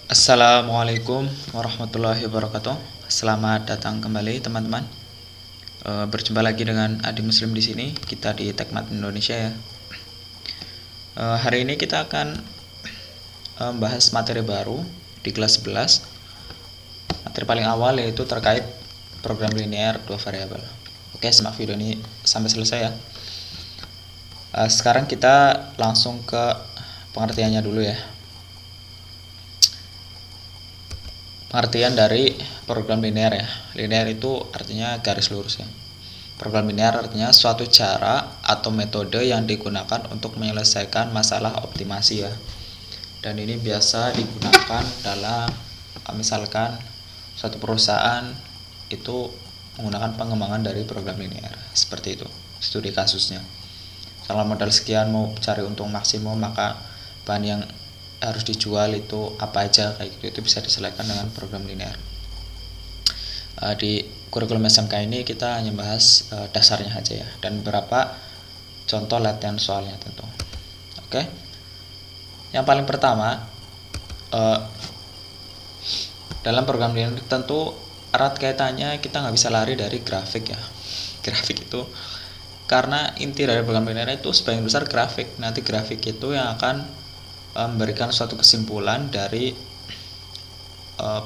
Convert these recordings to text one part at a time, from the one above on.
Assalamualaikum warahmatullahi wabarakatuh. Selamat datang kembali teman-teman. Berjumpa lagi dengan Adi Muslim di sini. Kita di Tekmat Indonesia ya. Hari ini kita akan membahas materi baru di kelas 11. Materi paling awal yaitu terkait program linear dua variabel. Oke, simak video ini sampai selesai ya. Sekarang kita langsung ke pengertiannya dulu ya. Pengertian dari program linear ya. Linear itu artinya garis lurus ya. Program linear artinya suatu cara atau metode yang digunakan untuk menyelesaikan masalah optimasi ya. Dan ini biasa digunakan dalam misalkan suatu perusahaan itu menggunakan pengembangan dari program linear. Seperti itu studi kasusnya. Kalau modal sekian mau cari untung maksimum, maka bahan yang harus dijual itu apa aja kayak gitu, itu bisa diselesaikan dengan program linear. Di kurikulum SMK ini kita hanya bahas dasarnya aja ya, dan beberapa contoh latihan soalnya tentu. Oke. Yang paling pertama, dalam program linear tentu erat kaitannya kita nggak bisa lari dari grafik ya. Grafik itu karena inti dari program linear itu sebagian besar grafik. Nanti grafik itu yang akan memberikan suatu kesimpulan dari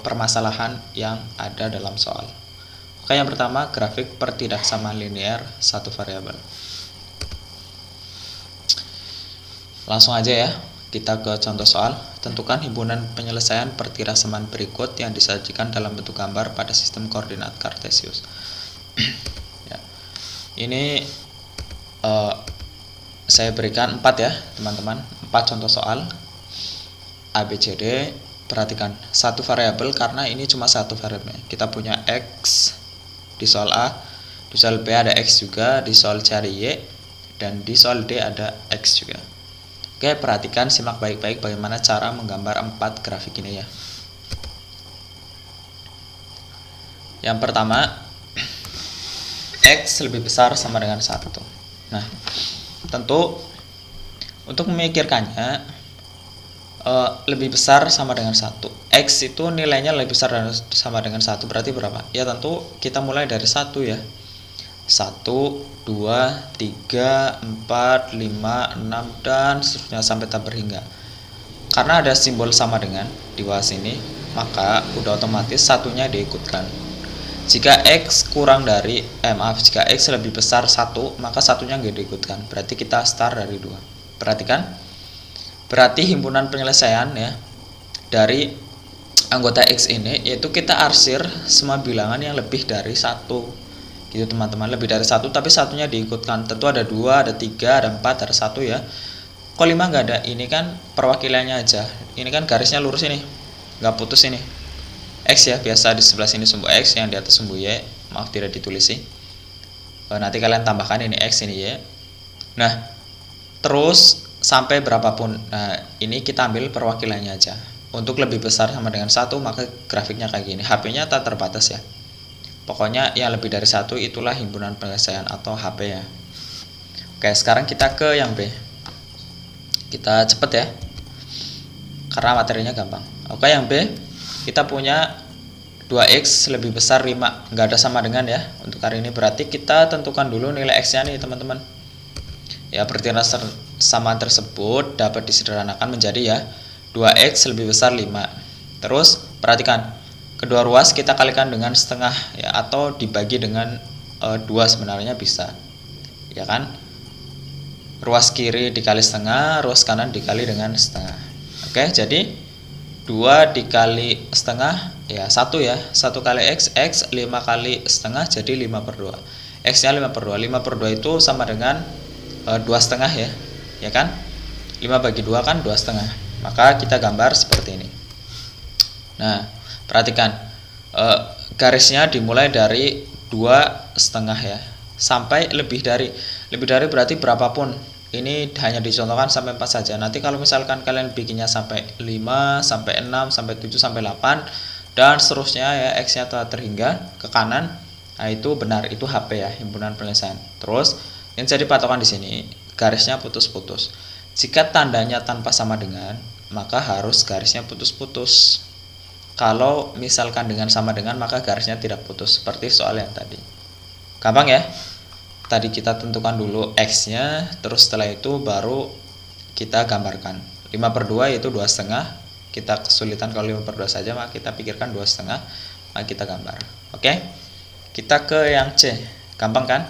permasalahan yang ada dalam soal. Oke, yang pertama grafik pertidaksamaan linear satu variabel. Langsung aja ya, kita ke contoh soal. Tentukan himpunan penyelesaian pertidaksamaan berikut yang disajikan dalam bentuk gambar pada sistem koordinat kartesius. Ya. Ini saya berikan 4 ya teman-teman, 4 contoh soal A, B, C, D. Perhatikan satu variabel karena ini cuma satu variabel. Kita punya X di soal A, di soal B ada X juga, di soal C ada Y, dan di soal D ada X juga. Oke, perhatikan, simak baik-baik bagaimana cara menggambar 4 grafik ini ya. Yang pertama, X lebih besar sama dengan 1. Nah, tentu untuk memikirkannya lebih besar sama dengan 1. X itu nilainya lebih besar sama dengan 1, berarti berapa? Ya tentu kita mulai dari 1 ya. 1, 2, 3, 4, 5, 6 dan seterusnya sampai tak berhingga. Karena ada simbol sama dengan di bawah sini, maka udah otomatis satunya diikutkan. Jika X kurang dari jika X lebih besar 1, maka satunya nggak diikutkan. Berarti kita start dari 2. Perhatikan. Berarti himpunan penyelesaian ya dari anggota X ini yaitu kita arsir semua bilangan yang lebih dari 1 gitu teman-teman, lebih dari 1 tapi satunya diikutkan. Tentu ada 2, ada 3, ada 4, ada 1 ya. Kok 5 nggak ada? Ini kan perwakilannya aja, ini kan garisnya lurus ini, nggak putus ini. X ya, biasa di sebelah sini sumbu X, yang di atas sumbu Y, maaf tidak ditulis sih. Nanti kalian tambahkan ini X, ini Y. Nah terus sampai berapapun. Nah ini kita ambil perwakilannya aja. Untuk lebih besar sama dengan 1, maka grafiknya kayak gini. HP-nya tak terbatas ya, pokoknya yang lebih dari 1 itulah himpunan penyelesaian atau HP ya. Oke, sekarang kita ke yang B. Kita cepet ya karena materinya gampang. Oke, yang B kita punya 2X lebih besar 5, nggak ada sama dengan ya untuk hari ini. Berarti kita tentukan dulu nilai X nya nih teman-teman ya. Persamaan tersebut dapat disederhanakan menjadi ya 2X lebih besar 5. Terus perhatikan, kedua ruas kita kalikan dengan setengah ya, atau dibagi dengan 2 sebenarnya bisa ya kan. Ruas kiri dikali setengah, ruas kanan dikali dengan setengah. Oke, jadi 2 dikali setengah ya 1 ya, 1 kali X, 5 kali setengah jadi 5/2. X nya 5/2, 5/2 itu sama dengan 2 setengah ya kan. 5 bagi 2 kan 2 setengah, maka kita gambar seperti ini. Nah perhatikan, garisnya dimulai dari 2 setengah ya sampai lebih dari berarti berapapun. Ini hanya dicontohkan sampai 4 saja. Nanti kalau misalkan kalian bikinnya sampai 5, sampai 6, sampai 7, sampai 8 dan seterusnya ya, X nya telah terhingga ke kanan, nah itu benar, itu HP ya, himpunan penyelesaian. Terus yang jadi patokan di sini garisnya putus-putus. Jika tandanya tanpa sama dengan, maka harus garisnya putus-putus. kalau misalkan dengan sama dengan maka garisnya tidak putus, seperti soal yang tadi. Gampang ya. Tadi kita tentukan dulu X-nya, terus setelah itu baru kita gambarkan. 5/2 yaitu 2,5. Kita kesulitan kalau 5/2 saja, maka kita pikirkan 2,5, maka kita gambar. Oke. Kita ke yang C. Gampang kan?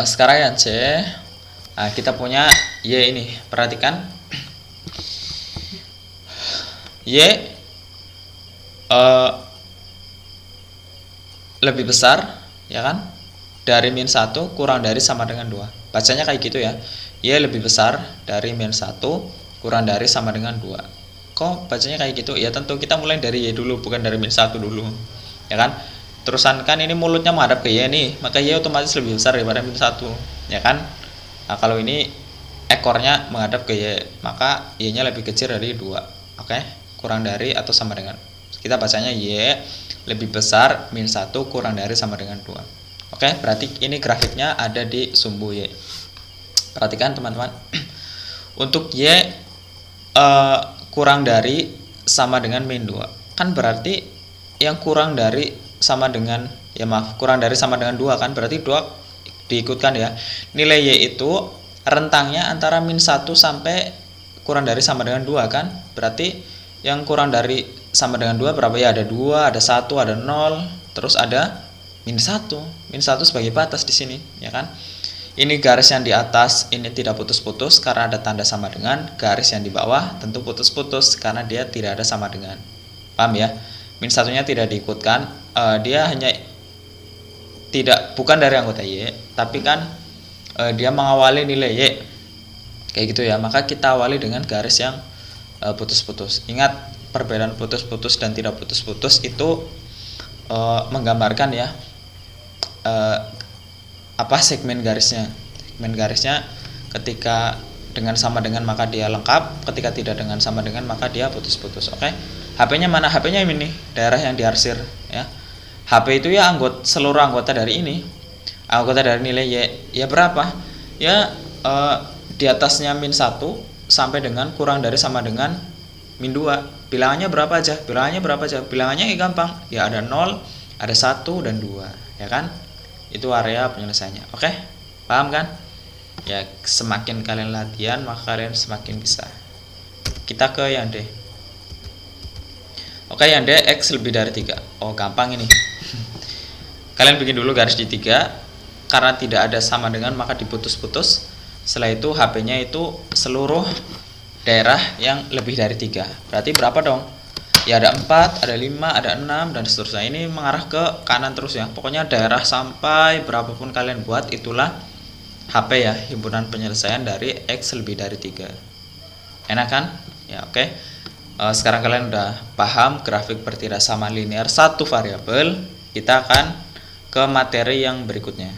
Sekarang yang C, nah, kita punya Y ini. Perhatikan Y lebih besar, ya kan, dari -1 kurang dari sama dengan 2. Bacanya kayak gitu ya. Y lebih besar dari -1 kurang dari sama dengan 2. Kok bacanya kayak gitu? Ya tentu kita mulai dari Y dulu, bukan dari -1 dulu, ya kan. Terusan kan ini mulutnya menghadap ke Y nih, maka Y otomatis lebih besar daripada -1, ya kan. Nah, kalau ini ekornya menghadap ke Y, maka Y-nya lebih kecil dari 2. Oke, kurang dari atau sama dengan. Kita bacanya Y lebih besar -1 kurang dari sama dengan 2. Oke, berarti ini grafiknya ada di sumbu Y. Perhatikan teman-teman. Untuk Y kurang dari sama dengan -2. Kan berarti yang kurang dari sama dengan, ya maaf, kurang dari sama dengan 2 kan, berarti 2 diikutkan ya. Nilai Y itu rentangnya antara -1 sampai kurang dari sama dengan 2 kan. Berarti yang kurang dari sama dengan 2 berapa ya? Ada 2, ada 1, ada 0, terus ada -1. -1 sebagai batas di sini, ya kan. Ini garis yang di atas ini tidak putus-putus karena ada tanda sama dengan. Garis yang di bawah tentu putus-putus karena dia tidak ada sama dengan. Paham ya? -1-nya tidak diikutkan, dia hanya bukan dari anggota Y, tapi kan dia mengawali nilai Y kayak gitu ya. Maka kita awali dengan garis yang putus-putus. Ingat, perbedaan putus-putus dan tidak putus-putus itu menggambarkan ya segmen garisnya. Segmen garisnya ketika dengan sama dengan maka dia lengkap, ketika tidak dengan sama dengan maka dia putus-putus. Oke. HP-nya mana? HP-nya ini, daerah yang diarsir ya. HP itu ya seluruh anggota dari ini. Anggota dari nilai Y ya berapa? Ya di atasnya -1 sampai dengan kurang dari sama dengan -2. Bilangannya berapa aja? Bilangannya gampang. Ya ada 0, ada 1 dan 2, ya kan? Itu area penyelesaiannya. Oke? Paham kan? Ya, semakin kalian latihan maka kalian semakin bisa. Kita ke yang D. Oke, yang D X lebih dari 3. Oh, gampang ini. Kalian bikin dulu garis di 3. Karena tidak ada sama dengan maka diputus-putus. Setelah itu HP-nya itu seluruh daerah yang lebih dari 3. Berarti berapa dong? Ya ada 4, ada 5, ada 6 dan seterusnya. Ini mengarah ke kanan terus ya. Pokoknya daerah sampai berapapun kalian buat itulah HP ya, himpunan penyelesaian dari X lebih dari 3. Enak kan? Ya, oke. Sekarang kalian udah paham grafik pertidaksamaan linear satu variabel. Kita akan ke materi yang berikutnya,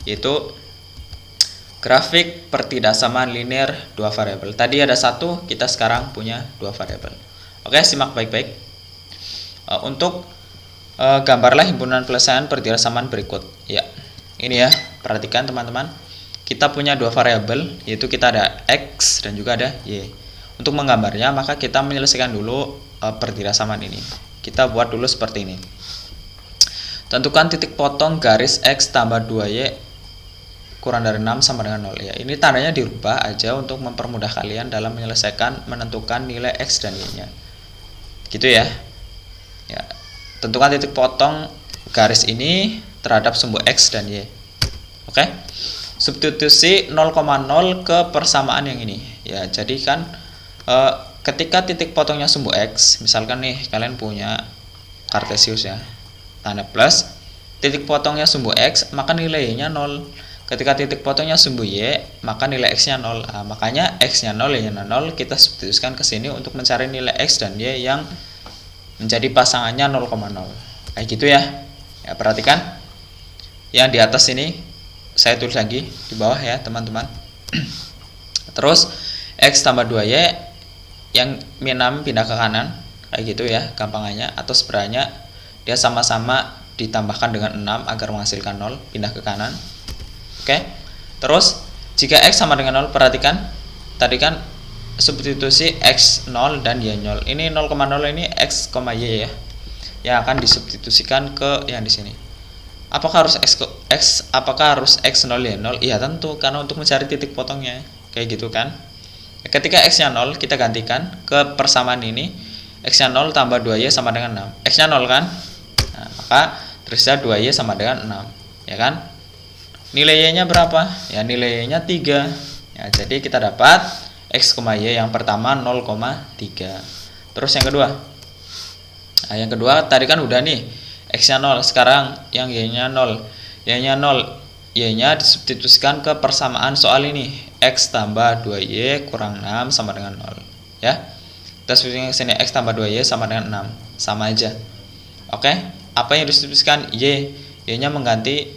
yaitu grafik pertidaksamaan linear dua variabel. Tadi ada satu, kita sekarang punya dua variabel. Oke, simak baik-baik. Untuk gambarlah himpunan penyelesaian pertidaksamaan berikut. Ya, ini ya, perhatikan teman-teman. Kita punya dua variabel, yaitu kita ada X dan juga ada Y. Untuk menggambarnya, maka kita menyelesaikan dulu pertidaksamaan ini. Kita buat dulu seperti ini. Tentukan titik potong garis X tambah 2Y kurang dari 6 sama dengan 0 ya. Ini tandanya dirubah aja untuk mempermudah kalian dalam menyelesaikan menentukan nilai X dan Y-nya. Gitu ya. Ya. Tentukan titik potong garis ini terhadap sumbu X dan Y. Oke. Substitusi 0,0 ke persamaan yang ini. Ya, jadi kan ketika titik potongnya sumbu X, misalkan nih kalian punya Kartesius ya, tanda plus, titik potongnya sumbu X, maka nilainya 0. Ketika titik potongnya sumbu Y, maka nilai X-nya 0. Nah, makanya X-nya 0, Y-nya 0, kita substitusikan ke sini untuk mencari nilai X dan Y yang menjadi pasangannya 0,0. Kayak gitu ya. Ya, perhatikan. Yang di atas ini saya tulis lagi di bawah ya, teman-teman. Terus X tambah 2Y yang -6 pindah ke kanan, kayak gitu ya gampangannya, atau sebenarnya dia sama-sama ditambahkan dengan 6 agar menghasilkan 0, pindah ke kanan. Oke. Terus jika X sama dengan 0, perhatikan tadi kan substitusi x0 dan y0. Ini 0,0 ini x, y ya. Yang akan disubstitusikan ke yang di sini. Apakah harus apakah harus x0 y0? Iya tentu, karena untuk mencari titik potongnya. Kayak gitu kan. Ketika x-nya 0, kita gantikan ke persamaan ini. X-nya 0 tambah 2y sama dengan 6. X-nya 0 kan? Nah, maka terisa 2y sama dengan 6, ya kan? Nilai y-nya berapa? Ya, nilai y-nya 3. Ya, jadi kita dapat x, y yang pertama 0,3. Terus yang kedua. Nah, yang kedua tadi kan udah nih x-nya 0, sekarang yang y-nya 0. Y-nya 0, y-nya disubstitusikan ke persamaan soal ini. X tambah 2y kurang 6 sama dengan 0, ya. Kita substitusikan ke sini, x tambah 2y sama dengan 6. Sama aja. Oke, apa yang disubstitusikan? Y. Y-nya mengganti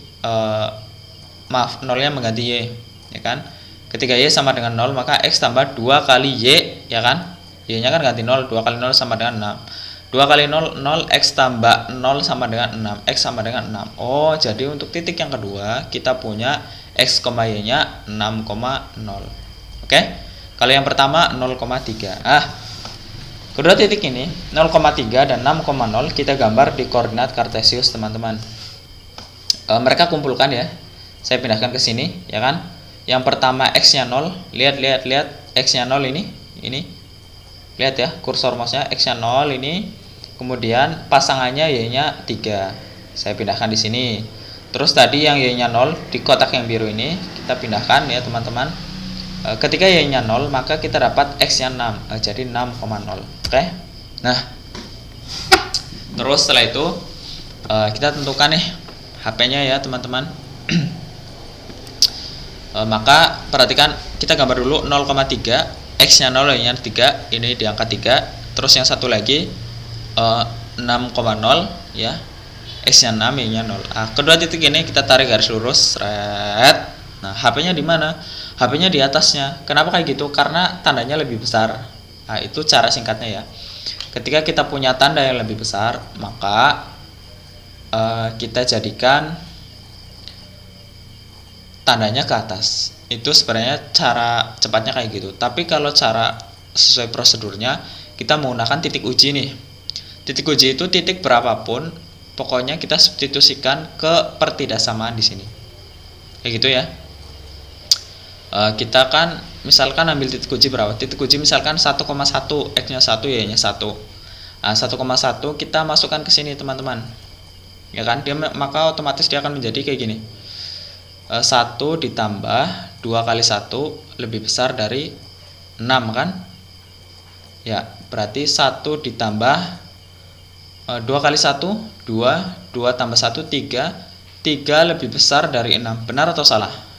0-nya mengganti y, ya kan? Ketika y sama dengan 0, maka x tambah 2 kali y, ya kan? Y-nya kan ganti 0, 2 kali 0 sama dengan 6. 2 kali 0, 0, x tambah 0 sama dengan 6, x sama dengan 6. Oh, jadi untuk titik yang kedua, kita punya x, y-nya 6,0. Oke? Kalau yang pertama 0,3. Kedua titik ini 0,3 dan 6,0 kita gambar di koordinat kartesius, teman-teman. Mereka kumpulkan ya. Saya pindahkan ke sini, ya kan? Yang pertama x-nya 0, lihat x-nya 0 ini. Lihat ya, kursor mouse-nya x-nya 0 ini. Kemudian pasangannya y-nya 3. Saya pindahkan di sini. Terus tadi yang y-nya 0 di kotak yang biru ini kita pindahkan ya, teman-teman. Ketika y-nya 0, maka kita dapat x-nya 6. Jadi 6,0. Oke? Nah, terus setelah itu kita tentukan nih HP-nya ya, teman-teman. Maka perhatikan, kita gambar dulu 0,3, x-nya 0, y-nya 3, ini di angka 3. Terus yang satu lagi 6,0 ya, x-nya 6, y-nya 0. Kedua titik ini kita tarik garis lurus, seret. Nah, HP-nya di mana? HP-nya di atasnya. Kenapa kayak gitu? Karena tandanya lebih besar. Nah, itu cara singkatnya ya. Ketika kita punya tanda yang lebih besar, maka kita jadikan tandanya ke atas. Itu sebenarnya cara cepatnya kayak gitu. Tapi kalau cara sesuai prosedurnya, kita menggunakan titik uji nih. Titik uji itu titik berapapun, pokoknya kita substitusikan ke pertidaksamaan di sini. Kayak gitu ya. Kita kan misalkan ambil titik uji berapa? Titik uji misalkan 1,1, x-nya 1, y-nya 1. 1,1 kita masukkan ke sini, teman-teman. Ya kan? Maka otomatis dia akan menjadi kayak gini. 1 ditambah 2 kali 1 lebih besar dari 6 kan? Ya, berarti 1 ditambah 2 kali 1 2, 2 tambah 1 3, 3 lebih besar dari 6. Benar atau salah?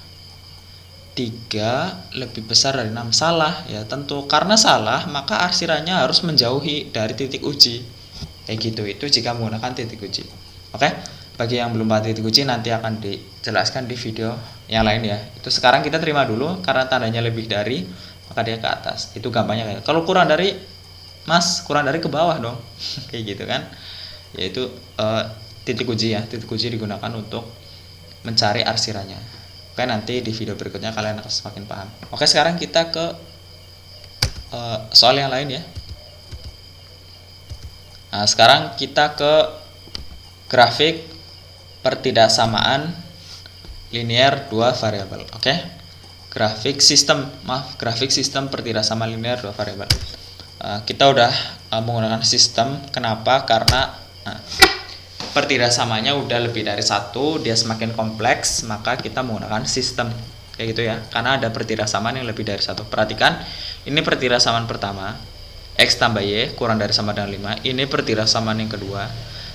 3 lebih besar dari 6. Salah ya, tentu. Karena salah, maka arsirannya harus menjauhi dari titik uji. Kayak gitu, itu jika menggunakan titik uji. Oke? Bagi yang belum paham titik uji, nanti akan dijelaskan di video yang lain ya. Itu sekarang kita terima dulu, karena tandanya lebih dari, maka dia ke atas. Itu gampangnya kayak. Kalau kurang dari, mas, kurang dari ke bawah dong. Kayak gitu kan. Yaitu titik uji ya. Titik uji digunakan untuk mencari arsirannya. Oke, nanti di video berikutnya kalian akan semakin paham. Oke, sekarang kita ke soal yang lain ya. Nah, sekarang kita ke grafik pertidaksamaan linear 2 variabel. Oke. Grafik sistem pertidaksamaan linear 2 variabel. Kita udah menggunakan sistem. Kenapa? Karena pertidaksamanya udah lebih dari 1, dia semakin kompleks, maka kita menggunakan sistem kayak gitu ya, karena ada pertidaksamaan yang lebih dari 1. Perhatikan, ini pertidaksamaan pertama, x tambah y kurang dari sama dengan 5. Ini pertidaksamaan yang kedua,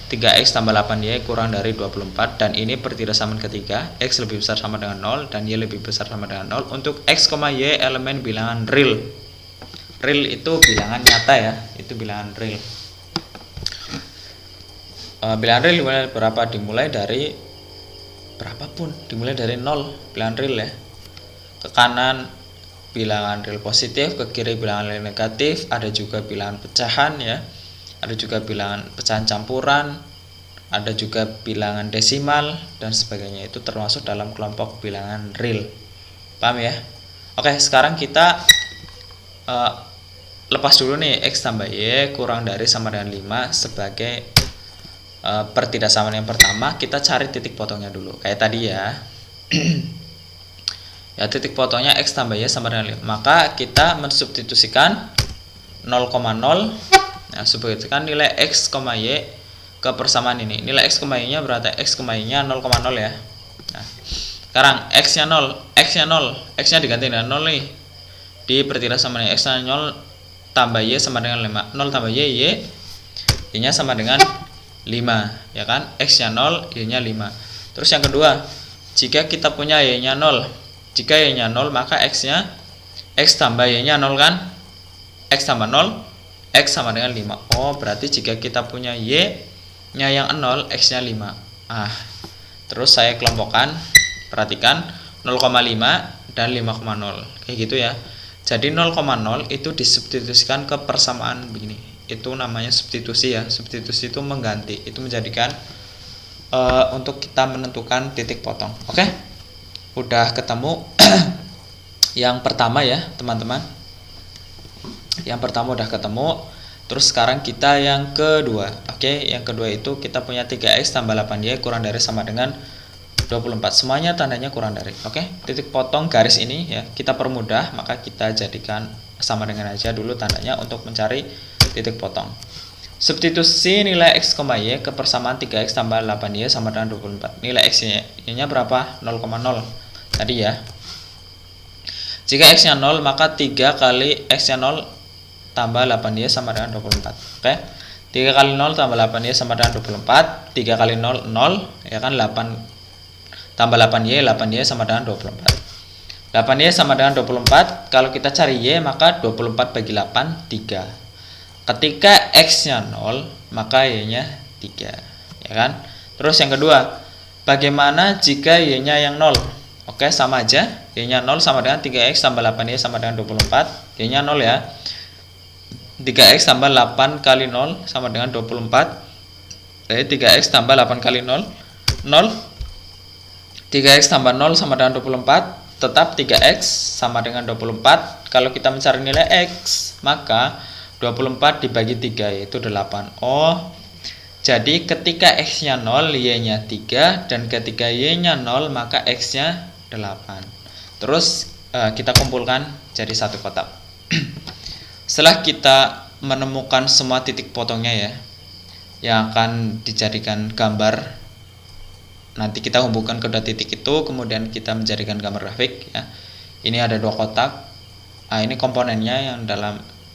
3x tambah 8y kurang dari 24. Dan ini pertidaksamaan ketiga, x lebih besar sama dengan 0 dan y lebih besar sama dengan 0 untuk x, y elemen bilangan real. Real itu bilangan nyata ya, itu bilangan real. Bilangan real dimulai berapa? Dimulai dari berapapun, dimulai dari 0 bilangan real ya. Ke kanan bilangan real positif, ke kiri bilangan real negatif, ada juga bilangan pecahan ya, ada juga bilangan pecahan campuran, ada juga bilangan desimal dan sebagainya. Itu termasuk dalam kelompok bilangan real. Paham ya? Oke, sekarang kita lepas dulu nih X tambah Y kurang dari sama dengan 5 sebagai pertidaksamaan yang pertama. Kita cari titik potongnya dulu kayak tadi ya. Ya, titik potongnya X tambah Y sama dengan 5. Maka kita mensubstitusikan 0,0. Nah, substitusikan nilai X, Y ke persamaan ini. Nilai X, Y nya berarti X, Y nya 0,0 ya. Nah, sekarang X nya 0, X nya 0, X nya diganti dengan 0 nih. Di pertidaksamaan X nya 0 tambah Y sama dengan 5. 0 tambah Y, Y nya sama dengan 5 ya kan. X nya 0, Y nya 5. Terus yang kedua, jika kita punya Y nya 0, jika Y nya 0 maka X nya X tambah Y nya 0 kan. X tambah 0, X sama dengan 5. Oh, berarti jika kita punya Y nya yang 0, X nya 5. Terus saya kelompokkan, perhatikan 0,5 dan 5,0 kayak gitu ya. Jadi 0,0 itu disubstitusikan ke persamaan begini. Itu namanya substitusi ya. Substitusi itu mengganti, itu menjadikan untuk kita menentukan titik potong. Oke, udah ketemu yang pertama ya teman-teman. Yang pertama udah ketemu. Terus sekarang kita yang kedua. Oke, yang kedua itu kita punya 3X tambah 8Y kurang dari sama dengan 24. Semuanya tandanya kurang dari. Oke, titik potong garis ini ya kita permudah, maka kita jadikan sama dengan aja dulu tandanya untuk mencari titik potong. Substitusi nilai X, Y ke persamaan 3X tambah 8Y sama dengan 24. Nilai X nya berapa? 0,0 tadi ya. Jika X nya 0 maka 3 kali X nya 0 tambah 8Y sama dengan 24. Oke, 3 kali 0 tambah 8Y sama dengan 24. 3 kali 0, 0 ya kan. 8 tambah 8Y, 8Y sama dengan 24. 8Y sama dengan 24. Kalau kita cari Y maka 24 bagi 8, 3. Ketika X nya 0 maka Y nya 3 ya kan. Terus yang kedua, bagaimana jika Y nya yang 0? Oke, sama aja. Y nya 0 sama dengan 3X tambah 8Y sama dengan 24. Y nya 0 ya. 3X tambah 8 kali 0 sama dengan 24. Jadi 3X tambah 8 kali 0, 0. 3X tambah 0 sama dengan 24. Tetap 3X sama dengan 24. Kalau kita mencari nilai X, maka 24 dibagi 3 yaitu 8. Oh, jadi ketika X nya 0, Y nya 3. Dan ketika Y nya 0, maka X nya 8. Terus kita kumpulkan jadi satu kotak. Setelah kita menemukan semua titik potongnya ya, yang akan dijadikan gambar, nanti kita hubungkan kedua titik itu, kemudian kita menjadikan gambar grafik ya. Ini ada dua kotak. Nah, ini komponennya yang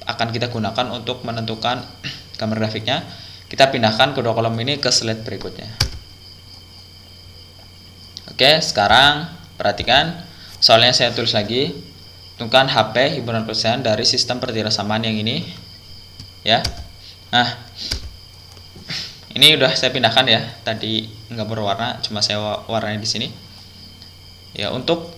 akan kita gunakan untuk menentukan gambar grafiknya. Kita pindahkan kedua kolom ini ke slide berikutnya. Oke, sekarang perhatikan soalnya saya tulis lagi. Tentukan HP himpunan perusahaan dari sistem pertidaksamaan yang ini ya. Nah, ini udah saya pindahkan ya. Tadi nggak berwarna, cuma saya warnanya di sini. Ya, untuk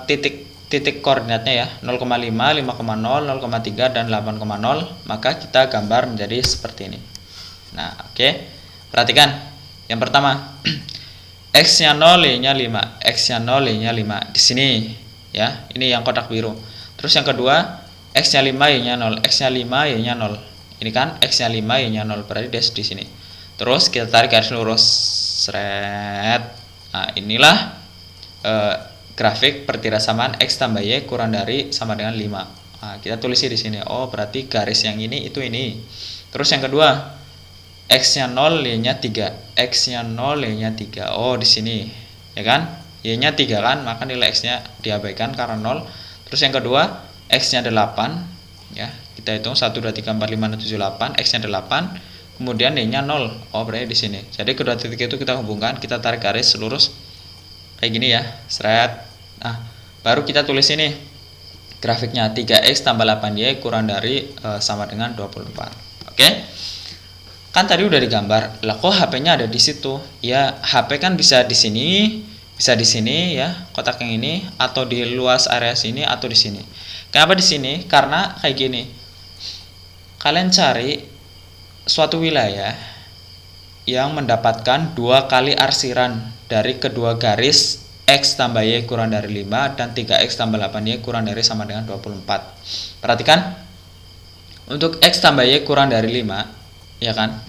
titik koordinatnya ya 0,5, 5,0, 0,3 dan 8,0, maka kita gambar menjadi seperti ini. Nah, oke. Perhatikan. Yang pertama, X nya 0, Y nya 5. X nya 0, Y nya 5 di sini ya. Ini yang kotak biru. Terus yang kedua, X nya 5, Y nya 0. X nya 5, Y nya 0. Ini kan X nya 5, Y nya 0, berarti dash di sini. Terus kita tarik garis lurus, seret. Nah, inilah grafik pertidaksamaan X tambah Y kurang dari sama dengan 5. Nah, kita tulis di sini. Oh, berarti garis yang ini itu ini. Terus yang kedua, X nya 0, Y nya 3. X nya 0, Y nya 3. Oh, di sini. Ya kan? Y nya 3 kan, maka nilai X nya diabaikan karena 0. Terus yang kedua, X nya 8 ya. Kita hitung 1 2 3 4 5 6 7 8, X nya 8. Kemudian Y nya 0. Oh, berarti di sini. Jadi kedua titik itu kita hubungkan, kita tarik garis lurus kayak gini ya. Seret. Nah, baru kita tulis ini grafiknya 3X tambah 8Y kurang dari sama dengan 24. Oke. Kan tadi udah digambar. Lah kok HP-nya ada di situ? Ya, HP kan bisa di sini, bisa di sini ya, kotak yang ini, atau di luas area sini, atau di sini. Kenapa di sini? Karena kayak gini. Kalian cari suatu wilayah yang mendapatkan 2 kali arsiran dari kedua garis X tambah Y kurang dari 5 dan 3X tambah 8Y kurang dari sama dengan 24. Perhatikan, untuk X tambah Y kurang dari 5, ya kan?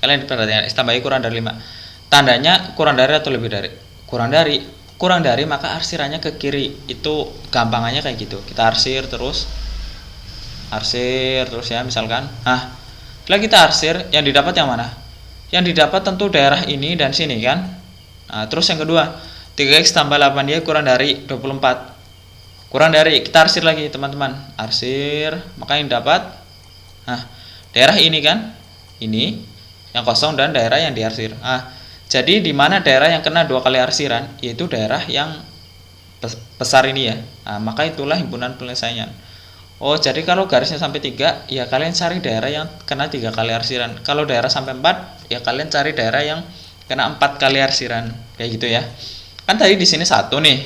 Kalian perhatikan, X tambah Y kurang dari 5. Tandanya kurang dari atau lebih dari? Kurang dari. Kurang dari, maka arsirannya ke kiri. Itu gampangannya kayak gitu. Kita arsir terus ya, misalkan. Nah, setelah kita arsir, yang didapat yang mana? Yang didapat tentu daerah ini dan sini kan. Nah, terus yang kedua, 3X tambah 8Y kurang dari 24. Kurang dari, kita arsir lagi teman-teman. Arsir, maka yang dapat, nah, daerah ini kan, ini yang kosong dan daerah yang diarsir. Nah, jadi di mana daerah yang kena 2 kali arsiran, yaitu daerah yang besar ini ya. Nah, maka itulah himpunan penyelesaian. Oh, jadi kalau garisnya sampai 3, ya kalian cari daerah yang kena 3 kali arsiran. Kalau daerah sampai 4, ya kalian cari daerah yang kena 4 kali arsiran. Kayak gitu ya. Kan tadi di sini 1 nih.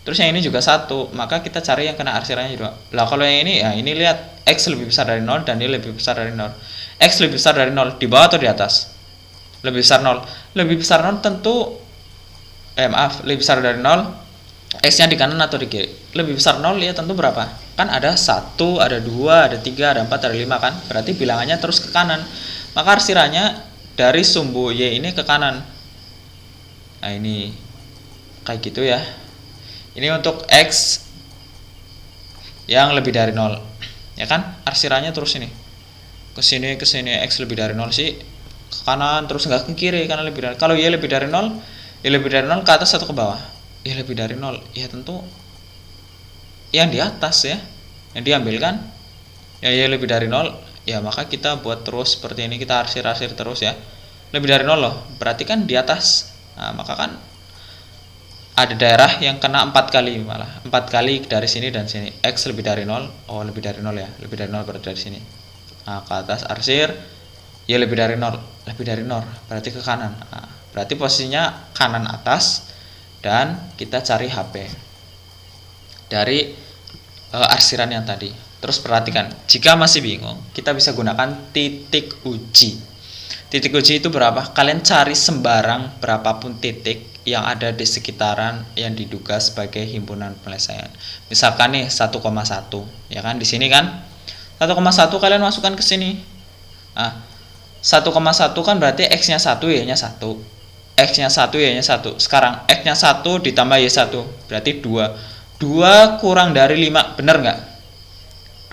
Terus yang ini juga 1, maka kita cari yang kena arsirannya 2. Lah kalau yang ini, ya ini lihat X lebih besar dari 0 dan ini lebih besar dari 0. X lebih besar dari 0, di bawah atau di atas? Lebih besar 0. Lebih besar 0 tentu lebih besar dari 0. X-nya di kanan atau di kiri? Lebih besar 0 ya tentu berapa? Kan ada 1, ada 2, ada 3, ada 4, ada 5 kan? Berarti bilangannya terus ke kanan. Maka arsirannya dari sumbu Y ini ke kanan. Nah ini kayak gitu ya. Ini untuk X yang lebih dari 0. Ya kan? Arsirannya terus ini. Ke sini X lebih dari 0 sih ke kanan, terus enggak ke kiri karena lebih dari. Kalau Y lebih dari 0, Y lebih dari 0 ke atas atau ke bawah? Y lebih dari 0. Ya tentu yang di atas ya. Yang diambil kan? Ya Y lebih dari 0, ya maka kita buat terus seperti ini, kita arsir terus ya. Lebih dari 0 loh. Berarti kan di atas. Nah, maka kan ada daerah yang kena 4 kali malah. 4 kali dari sini dan sini. X lebih dari 0. Oh, lebih dari 0 ya. Lebih dari 0 berarti dari sini. Nah, ke atas arsir. Y lebih dari 0. Lebih dari 0 berarti ke kanan. Nah, berarti posisinya kanan atas dan kita cari HP dari arsiran yang tadi. Terus perhatikan, jika masih bingung, kita bisa gunakan titik uji. Titik uji itu berapa? Kalian cari sembarang berapapun titik yang ada di sekitaran yang diduga sebagai himpunan penyelesaian. Misalkan nih 1,1, ya kan? Di sini kan 1,1 kalian masukkan ke sini. Nah, 1,1 kan berarti X-nya 1, Y-nya 1. X-nya 1, Y-nya 1. Sekarang X-nya 1 ditambah Y1, berarti 2. 2 kurang dari 5, benar nggak?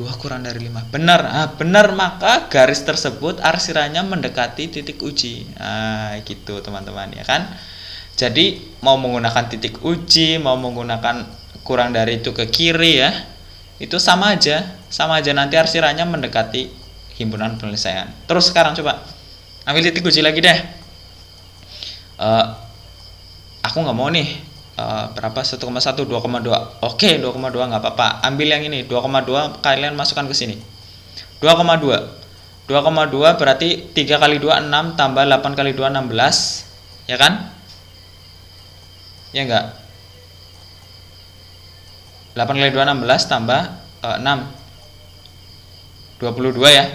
2 kurang dari 5, benar. Nah, benar, maka garis tersebut arsirannya mendekati titik uji. Nah, gitu teman-teman ya kan. Jadi mau menggunakan titik uji, mau menggunakan kurang dari itu ke kiri ya, itu sama aja nanti arsirannya mendekati himpunan penyelesaian. Terus sekarang coba ambil titik uji lagi deh. Aku nggak mau nih berapa 1,1, 2,2. Oke, 2,2 nggak apa-apa. Ambil yang ini 2,2, kalian masukkan ke sini. 2,2 berarti 3 kali 2 6 tambah 8 kali 2 16, ya kan? Ya enggak? 8 kali 2 16 tambah 6 22 ya.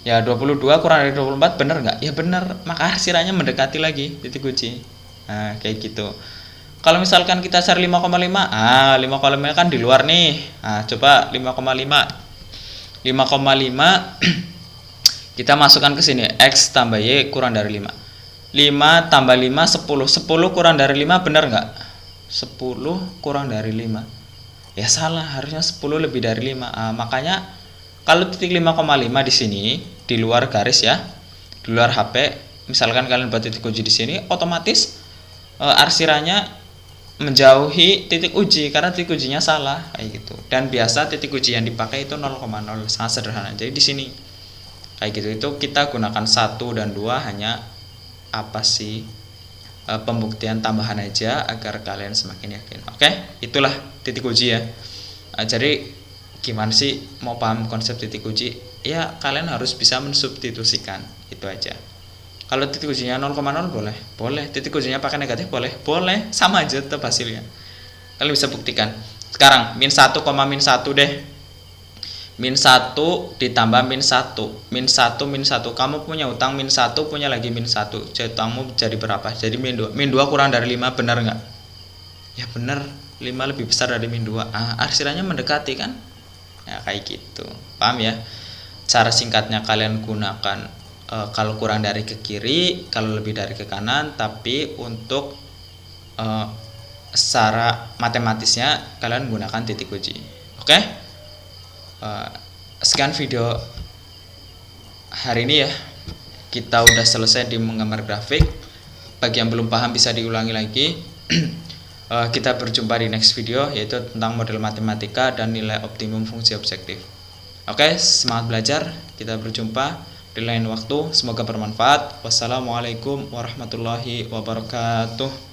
Ya 22 kurang dari 24, bener nggak? Ya bener, maka arsirannya mendekati lagi titik uji. Nah kayak gitu. Kalau misalkan kita cari 5,5, 5,5 kan di luar nih. Nah coba 5,5 kita masukkan ke sini. X tambah Y kurang dari 5. 5 tambah 5 10. 10 kurang dari 5, bener nggak? 10 kurang dari 5. Ya salah, harusnya 10 lebih dari 5. Makanya kalau titik 5,5 di sini di luar garis ya, di luar HP, misalkan kalian buat titik uji di sini, otomatis arsirannya menjauhi titik uji karena titik ujinya salah kayak gitu. Dan biasa titik uji yang dipakai itu 0,0, sangat sederhana. Jadi di sini kayak gitu, itu kita gunakan 1 dan 2 hanya pembuktian tambahan aja agar kalian semakin yakin. Oke, itulah titik uji ya. Jadi gimana sih mau paham konsep titik uji? Ya kalian harus bisa mensubstitusikan, itu aja. Kalau titik ujinya 0,0 boleh. Titik ujinya pakai negatif boleh, sama aja tetap hasilnya. Kalian bisa buktikan. Sekarang min 1, min 1 deh. Min 1 ditambah min 1. Min 1. Kamu punya utang min 1, punya lagi min 1. Jadi utangmu jadi berapa? Jadi min 2. Min 2 kurang dari 5, benar nggak? ya bener 5 lebih besar dari min 2. Hasilnya mendekati kan, ya kayak gitu, paham ya. Cara singkatnya kalian gunakan kalau kurang dari ke kiri, kalau lebih dari ke kanan, tapi untuk secara matematisnya kalian gunakan titik uji. Oke? Sekian video hari ini ya. Kita udah selesai di menggambar grafik. Bagi yang belum paham bisa diulangi lagi. Kita berjumpa di next video, yaitu tentang model matematika dan nilai optimum fungsi objektif. Oke, semangat belajar. Kita berjumpa di lain waktu. Semoga bermanfaat. Wassalamualaikum warahmatullahi wabarakatuh.